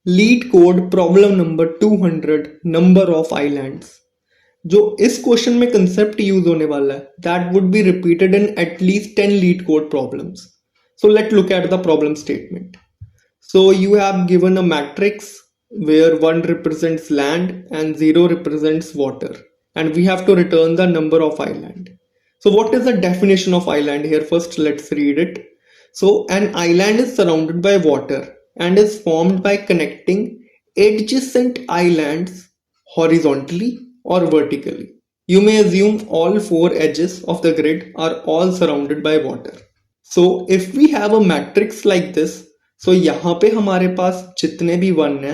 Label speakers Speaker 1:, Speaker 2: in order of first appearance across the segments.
Speaker 1: Leet code problem number 200 number of islands. जो इस question में कंसेप्ट यूज होने वाला है that would be repeated in at least 10 leet code problems. So let look at the problem statement. So you have given a matrix where 1 represents land and 0 represents water, and we have to return the number of island. So what is the definition of island here? First let's read it. So an island is surrounded by water and is formed by connecting adjacent islands horizontally or vertically. You may assume all four edges of the grid are all surrounded by water. So if we have a matrix like this, so यहाँ पे हमारे पास जितने भी one है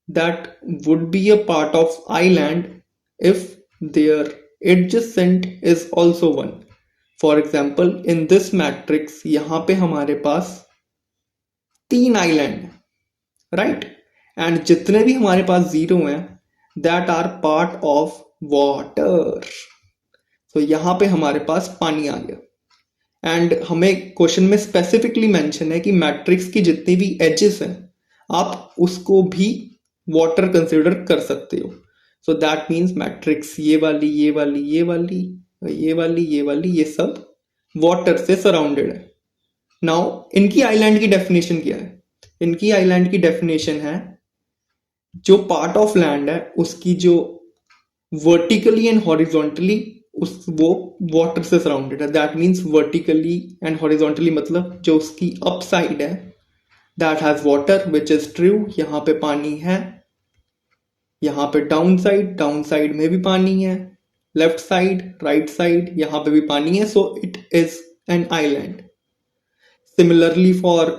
Speaker 1: that would be a part of island if their adjacent is also one. For example, in this matrix यहाँ पे हमारे पास 3 island है, राइट, एंड जितने भी हमारे पास जीरो हैं that are part of water. तो यहाँ पे हमारे पास पानी आ गया. एंड हमें क्वेश्चन में स्पेसिफिकली मेंशन है कि मैट्रिक्स की जितनी भी एजेस हैं आप उसको भी वाटर कंसिडर कर सकते हो. सो दैट मीन्स मैट्रिक्स ये वाली ये वाली ये वाली ये वाली ये वाली ये सब वाटर से सराउंडेड है. नाउ इनकी आइलैंड की डेफिनेशन क्या है? इनकी आइलैंड की डेफिनेशन है जो पार्ट ऑफ लैंड है उसकी जो वर्टिकली एंड हॉरिजॉन्टली उस वो वाटर से सराउंडेड है. That means vertically and horizontally मतलब जो उसकी अप साइड है that has water which is true. यहाँ पे पानी है. यहाँ पे डाउन साइड में भी पानी है. लेफ्ट साइड राइट साइड यहाँ पे भी पानी है. So it is an island. Similarly for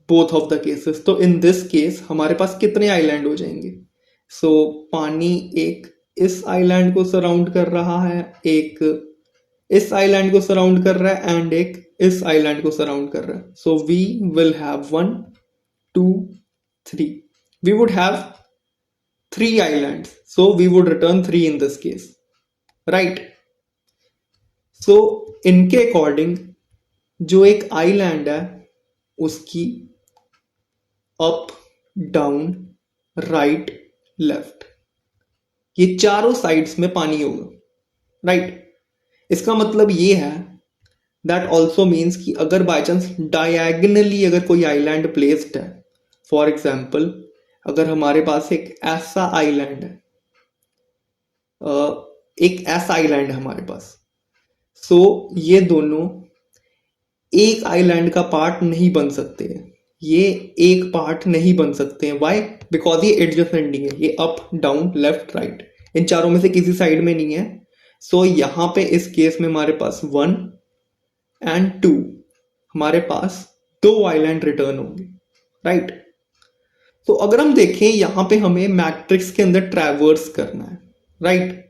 Speaker 1: both of the cases. तो इन दिस केस हमारे पास कितने आइलैंड हो जाएंगे? सो पानी एक इस आइलैंड को सराउंड कर रहा है, एक इस आइलैंड को सराउंड कर रहा है एंड एक इस आइलैंड को सराउंड कर रहा है. So we will have 1 2 3. We would have 3 islands. So we would return 3 in this case, right. So इनके अकॉर्डिंग जो एक आइलैंड है उसकी अप डाउन राइट लेफ्ट ये चारों साइड्स में पानी होगा, राइट. इसका मतलब ये है दैट ऑल्सो मीन्स कि अगर बाय चांस डायगनली अगर कोई आइलैंड प्लेस्ड है, फॉर एग्जाम्पल अगर हमारे पास एक ऐसा आइलैंड है, एक ऐसा आइलैंड है हमारे पास, सो ये दोनों एक आइलैंड का पार्ट नहीं बन सकते हैं. ये एक पार्ट नहीं बन सकते हैं. वाई? बिकॉज ये एडजेसेंडिंग है. ये अप डाउन लेफ्ट राइट इन चारों में से किसी साइड में नहीं है. सो यहाँ पे इस केस में हमारे पास 1 एंड 2 हमारे पास 2 आइलैंड रिटर्न होंगे, राइट. तो अगर हम देखें यहाँ पे हमें मैट्रिक्स के अंदर ट्रैवर्स करना है, राइट.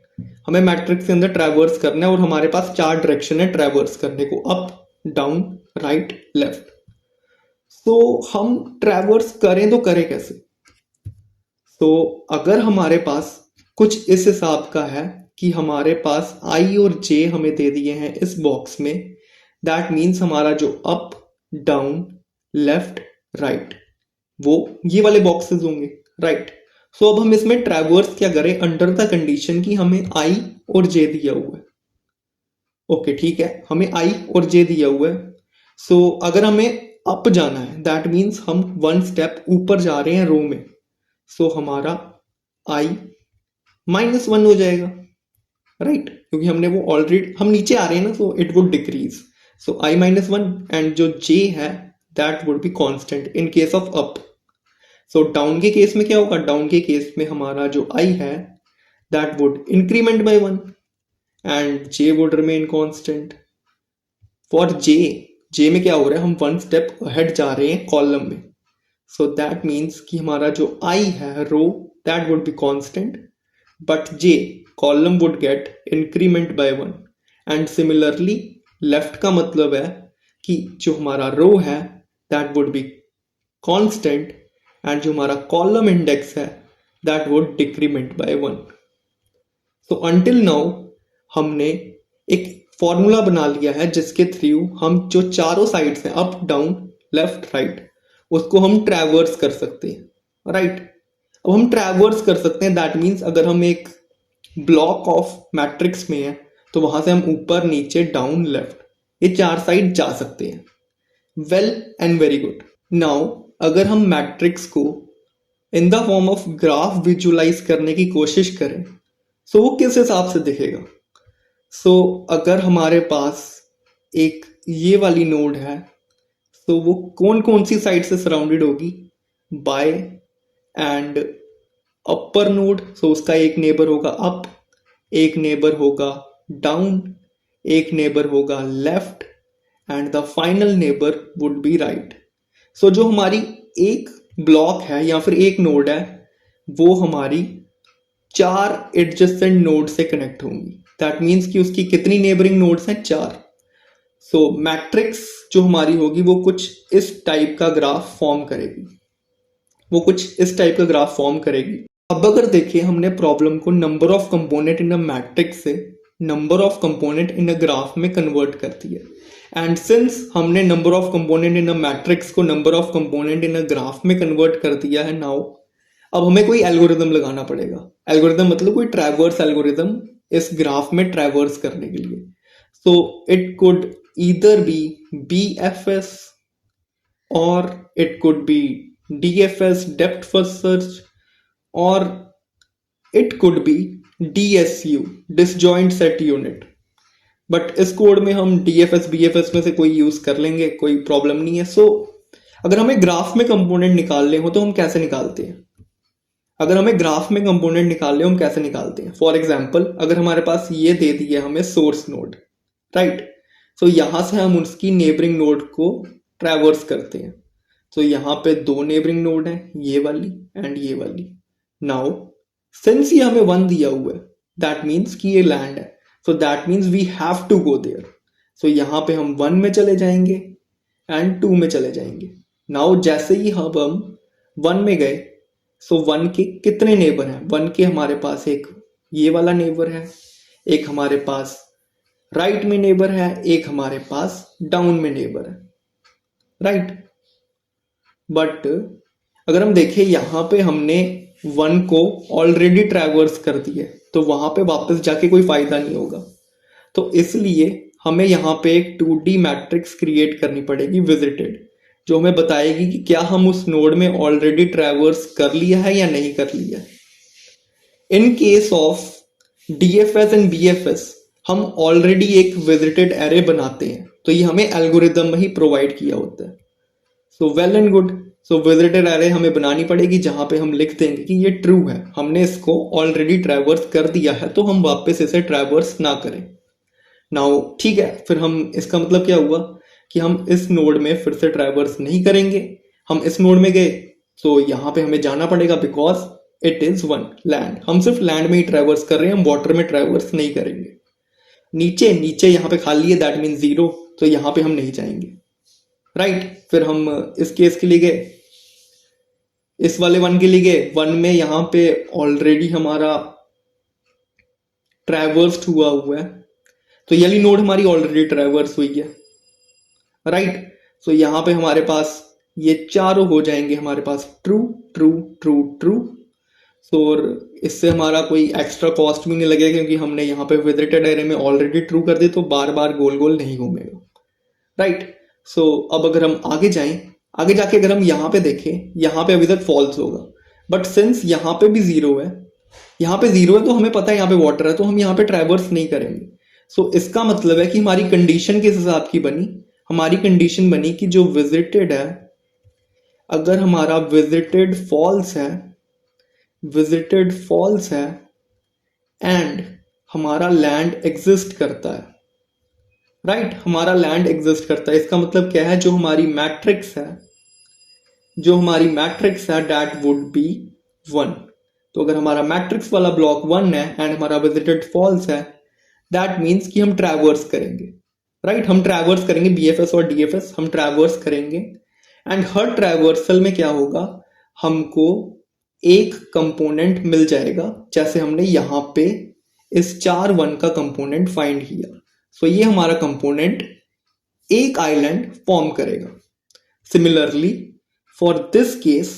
Speaker 1: हमें मैट्रिक्स के अंदर ट्रैवर्स करना है और हमारे पास 4 डायरेक्शन है ट्रैवर्स करने को, अप डाउन राइट लेफ्ट. तो हम ट्रैवर्स करें तो करें कैसे? तो अगर हमारे पास कुछ इस हिसाब का है कि हमारे पास आई और जे हमें दे दिए हैं इस बॉक्स में, दैट मीन्स हमारा जो अप डाउन लेफ्ट राइट वो ये वाले बॉक्सेस होंगे, राइट. सो अब हम इसमें ट्रैवर्स क्या करें अंडर द कंडीशन कि हमें आई और जे दिया हुआ है. ओके ठीक है, हमें आई और जे दिया हुआ है. सो अगर हमें अप जाना है दैट मीन्स हम 1 स्टेप ऊपर जा रहे हैं रो में. सो हमारा आई -1 हो जाएगा, राइट, क्योंकि हमने वो ऑलरेडी हम नीचे आ रहे हैं ना, so it would decrease. So I -1 and जो जे है that would be constant in case of up. So down के केस में क्या होगा? डाउन के केस में हमारा जो आई है that would increment by 1 and J would remain constant. For J में क्या हो रहा है? हम 1 स्टेप अहेड जा रहे हैं कॉलम में. सो दैट मीन्स कि हमारा जो आई है row that would be constant but J column would get increment by 1. And similarly left का मतलब है कि जो हमारा रो है that would be constant and जो हमारा कॉलम इंडेक्स है that would decrement by 1. So until now हमने एक फॉर्मूला बना लिया है जिसके थ्रू हम जो चारों साइड्स हैं अप डाउन लेफ्ट राइट उसको हम ट्रैवर्स कर सकते हैं, राइट। अब हम ट्रैवर्स कर सकते हैं, दैट मीन्स अगर हम एक ब्लॉक ऑफ मैट्रिक्स में है तो वहां से हम ऊपर नीचे डाउन लेफ्ट ये चार साइड जा सकते हैं। Well and very good. Now अगर हम मैट्रिक्स को in the form of graph visualise करने की कोशिश करें सो वो किस हिसाब से दिखेगा। सो अगर हमारे पास एक ये वाली नोड है तो वो कौन कौन सी साइड से सराउंडेड होगी, बाय एंड अपर नोड। सो उसका एक नेबर होगा अप, एक नेबर होगा डाउन, एक नेबर होगा left and the final neighbour would be right. So जो हमारी एक ब्लॉक है या फिर एक नोड है वो हमारी चार एडजेसेंट नोड से कनेक्ट होंगी। दैट मीन्स कि उसकी कितनी नेबरिंग नोड्स हैं, चार। सो मैट्रिक्स जो हमारी होगी वो कुछ इस टाइप का ग्राफ फॉर्म करेगी, वो कुछ इस टाइप का ग्राफ फॉर्म करेगी। अब अगर देखिए हमने प्रॉब्लम को number of component in a matrix से number of component in a graph में कन्वर्ट कर दिया एंड सिंस हमने number of component in a matrix को number of component in a graph में कन्वर्ट कर दिया है, नाउ अब हमें कोई एल्गोरिदम लगाना पड़ेगा। एल्गोरिदम मतलब कोई ट्रैवर्स एल्गोरिदम इस ग्राफ में ट्रैवर्स करने के लिए। So it could either be BFS or it could be DFS, depth first search, or it could be DSU, disjoint set unit। But इस कोड में हम DFS BFS में से कोई यूज कर लेंगे, कोई प्रॉब्लम नहीं है। सो अगर हमें ग्राफ में कंपोनेंट निकालने हो तो हम कैसे निकालते हैं, अगर हमें ग्राफ में कंपोनेंट निकालने हो हम कैसे निकालते हैं। फॉर एग्जाम्पल अगर हमारे पास ये दे दिया हमें सोर्स नोड, राइट। सो यहां से हम उसकी नेबरिंग नोड को ट्रैवर्स करते हैं। तो यहाँ पे दो नेबरिंग नोड है, ये वाली एंड ये वाली। नाउ सिंस ये हमें वन दिया हुआ है दैट मीन्स कि ये लैंड है, so that means we have to go there. So यहाँ पे हम वन में चले जाएंगे एंड टू में चले जाएंगे। नाउ जैसे ही हम वन में गए सो वन के कितने नेबर हैं, वन के हमारे पास एक ये वाला नेबर है, एक हमारे पास राइट में नेबर है, एक हमारे पास डाउन में नेबर है, राइट। बट अगर हम देखें यहाँ पे हमने वन को ऑलरेडी ट्रैवर्स कर दिया तो वहां पे वापस जाके कोई फायदा नहीं होगा। तो इसलिए हमें यहाँ पे एक 2D मैट्रिक्स क्रिएट करनी पड़ेगी विजिटेड, जो हमें बताएगी कि क्या हम उस नोड में ऑलरेडी ट्रैवर्स कर लिया है या नहीं कर लिया है। In case of DFS and BFS हम ऑलरेडी एक विजिटेड एरे बनाते हैं, तो ये हमें एल्गोरिदम में ही प्रोवाइड किया होता है। So well and good. So visited array हमें बनानी पड़ेगी जहां पे हम लिख देंगे कि ये ट्रू है, हमने इसको ऑलरेडी ट्रैवर्स कर दिया है तो हम वापस इसे ट्रैवर्स ना करें। नाउ ठीक है, फिर हम इसका मतलब क्या हुआ कि हम इस नोड में फिर से ट्रैवर्स नहीं करेंगे। हम इस नोड में गए तो यहाँ पे हमें जाना पड़ेगा because it is one land. हम सिर्फ लैंड में ही ट्रैवर्स कर रहे हैं, हम वाटर में ट्रैवर्स नहीं करेंगे। नीचे नीचे यहाँ पे खाली है दैट मीन जीरो, तो यहाँ पे हम नहीं जाएंगे, राइट। फिर हम इस केस के लिए गए, इस वाले वन के लिए गए, वन में यहाँ पे ऑलरेडी हमारा ट्रैवर्स्ड हुआ है, तो ये नोड हमारी ऑलरेडी ट्रैवर्स हुई है, राइट। सो यहाँ पे हमारे पास ये चारों हो जाएंगे हमारे पास ट्रू ट्रू ट्रू ट्रू। सो इससे हमारा कोई एक्स्ट्रा कॉस्ट भी नहीं लगेगा क्योंकि हमने यहाँ पे विजिटेड एरे में ऑलरेडी ट्रू कर दी, तो बार बार गोल गोल नहीं घूमेगा, राइट। सो अब अगर हम आगे जाएं, आगे जाके अगर हम यहाँ पे देखें, यहाँ पे अभी तक फॉल्स होगा, बट सिंस यहाँ पे भी जीरो है, यहाँ पे जीरो है तो हमें पता है यहाँ पे वाटर है, तो हम यहाँ पे ट्रैवर्स नहीं करेंगे। सो इसका मतलब है कि हमारी कंडीशन किस हिसाब की बनी, हमारी कंडीशन बनी कि जो विजिटेड है, अगर हमारा विजिटेड फॉल्स है एंड हमारा लैंड एग्जिस्ट करता है, राइट। हमारा लैंड एग्जिस्ट करता है, इसका मतलब क्या है, जो हमारी मैट्रिक्स है दैट वुड बी वन। तो अगर हमारा मैट्रिक्स वाला ब्लॉक वन है एंड हमारा विजिटेड फॉल्स है दैट मीन्स कि हम ट्रैवर्स करेंगे, राइट। हम ट्रैवर्स करेंगे BFS और DFS, हम ट्रैवर्स करेंगे एंड हर ट्रैवर्सल में क्या होगा, हमको एक कंपोनेंट मिल जाएगा, जैसे हमने यहाँ पे इस 4 वन का कंपोनेंट फाइंड किया। सो ये हमारा कंपोनेंट एक आइलैंड फॉर्म करेगा। सिमिलरली फॉर दिस केस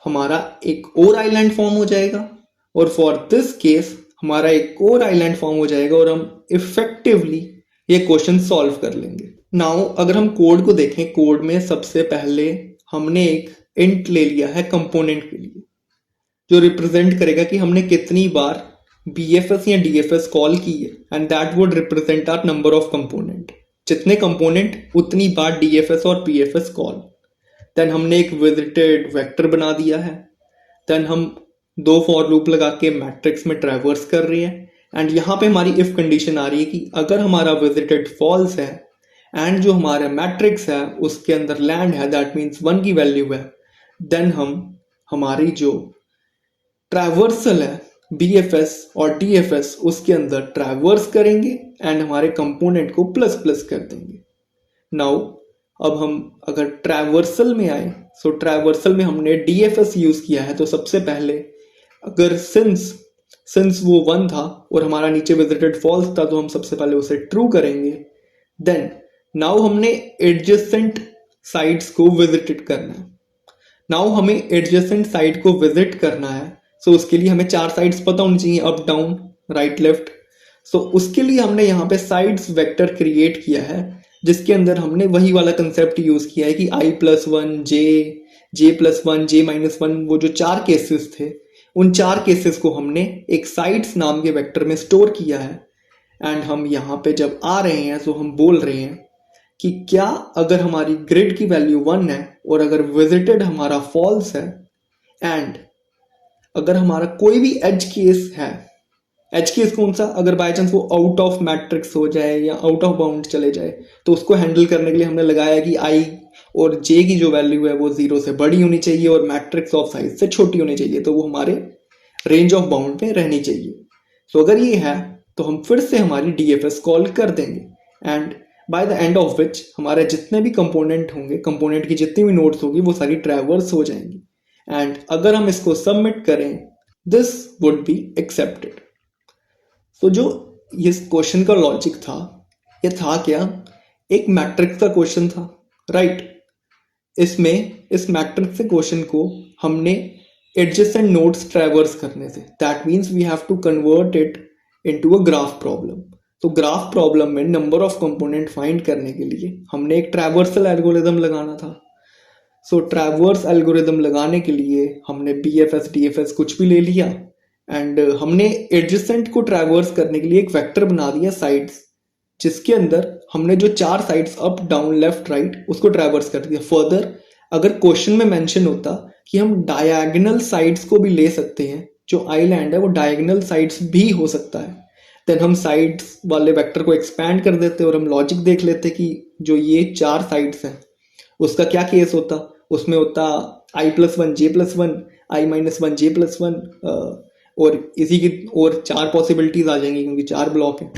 Speaker 1: हमारा एक और आइलैंड फॉर्म हो जाएगा, और फॉर दिस केस हमारा एक और आइलैंड फॉर्म हो जाएगा और हम इफेक्टिवली ये क्वेश्चन सॉल्व कर लेंगे। नाउ अगर हम कोड को देखें, कोड में सबसे पहले हमने एक इंट ले लिया है कंपोनेंट के लिए, जो रिप्रेजेंट करेगा कि हमने कितनी बार BFS या DFS कॉल की है, and that would represent our number of component. जितने कंपोनेंट उतनी बार DFS और PFS कॉल। देन हमने एक विजिटेड वेक्टर बना दिया है। देन हम दो फॉर लूप लगा के मैट्रिक्स में ट्रैवर्स कर रहे हैं, एंड यहाँ पे हमारी इफ कंडीशन आ रही है कि अगर हमारा विजिटेड फॉल्स है एंड जो हमारा मैट्रिक्स है उसके अंदर लैंड है, दैट मीन्स 1 की वैल्यू है, देन हम हमारी जो ट्रैवर्सल है BFS और DFS उसके अंदर ट्रैवर्स करेंगे एंड हमारे कंपोनेंट को प्लस प्लस कर देंगे। नाउ अब हम अगर ट्रैवर्सल में आए, सो ट्रैवर्सल में हमने DFS यूज किया है, तो सबसे पहले अगर सिंस वो 1 था और हमारा नीचे विजिटेड फॉल्स था, तो हम सबसे पहले उसे ट्रू करेंगे। देन नाउ हमने एडजेसेंट साइड्स को विजिटेड करना है। नाउ हमें एडजेसेंट साइड को विजिट करना है, सो उसके लिए हमें 4 साइड्स पता होनी चाहिए, अप डाउन राइट लेफ्ट। सो उसके लिए हमने यहाँ पे साइड्स वेक्टर क्रिएट किया है, जिसके अंदर हमने वही वाला कंसेप्ट यूज किया है कि i+1 j+1 j-1, वो जो 4 केसेस थे, उन 4 केसेस को हमने एक साइड्स नाम के वेक्टर में स्टोर किया है। एंड हम यहाँ पे जब आ रहे हैं तो हम बोल रहे हैं कि क्या अगर हमारी ग्रिड की वैल्यू 1 है और अगर विजिटेड हमारा फॉल्स है, एंड अगर हमारा कोई भी एज केस है, एज केस कौन सा, अगर बाय चांस वो आउट ऑफ मैट्रिक्स हो जाए या आउट ऑफ बाउंड चले जाए, तो उसको हैंडल करने के लिए हमने लगाया कि i और j की जो वैल्यू है वो 0 से बड़ी होनी चाहिए और मैट्रिक्स ऑफ साइज से छोटी होनी चाहिए, तो वो हमारे रेंज ऑफ बाउंड में रहनी चाहिए। सो अगर ये है तो हम फिर से हमारी DFS कॉल कर देंगे, and by the end of which हमारे जितने भी कंपोनेंट होंगे, कंपोनेंट की जितनी भी नोड्स होगी, वो सारी ट्रैवर्स हो जाएंगी। एंड अगर हम इसको सबमिट करें, दिस वुड बी एक्सेप्टेड। तो जो इस क्वेश्चन का लॉजिक था, ये था क्या, एक मैट्रिक्स का क्वेश्चन था, राइट। इसमें इस मैट्रिक्स के क्वेश्चन को हमने एडजेसेंट नोड्स ट्रैवर्स करने थे, that means we have to convert it into a graph problem. तो ग्राफ प्रॉब्लम में नंबर ऑफ कंपोनेंट फाइंड करने के लिए हमने एक ट्रैवर्सल एल्गोरिदम लगाना था। सो ट्रैवर्स एल्गोरिदम लगाने के लिए हमने BFS DFS कुछ भी ले लिया, एंड हमने एडजेसेंट को ट्रैवर्स करने के लिए एक वेक्टर बना दिया साइड्स, जिसके अंदर हमने जो 4 sides up down left right उसको ट्रैवर्स कर दिया। फर्दर अगर क्वेश्चन में मेंशन होता कि हम डायगोनल साइड्स को भी ले सकते हैं, जो आइलैंड है वो डायगोनल साइड्स भी हो सकता है, देन हम साइड्स वाले वेक्टर को एक्सपैंड कर देते और हम लॉजिक देख लेते कि जो ये 4 साइड्स हैं उसका क्या केस होता। उसमें होता i+1 j+1 i-1 j+1, और इसी की और 4 पॉसिबिलिटीज आ जाएंगी क्योंकि 4 ब्लॉक हैं।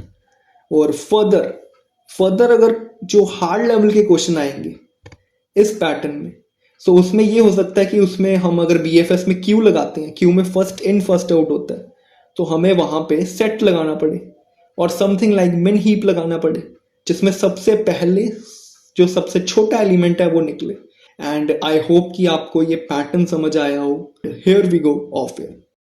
Speaker 1: और फर्दर अगर जो हार्ड लेवल के क्वेश्चन आएंगे इस पैटर्न में, सो उसमें ये हो सकता है कि उसमें हम अगर BFS में क्यू लगाते हैं, क्यू में फर्स्ट इन फर्स्ट आउट होता है, तो हमें वहां पे सेट लगाना पड़े और समथिंग लाइक मिन हीप लगाना पड़े, जिसमें सबसे पहले जो सबसे छोटा एलिमेंट है वो निकले। एंड आई होप कि आपको ये पैटर्न समझ आया हो। Here we go off air.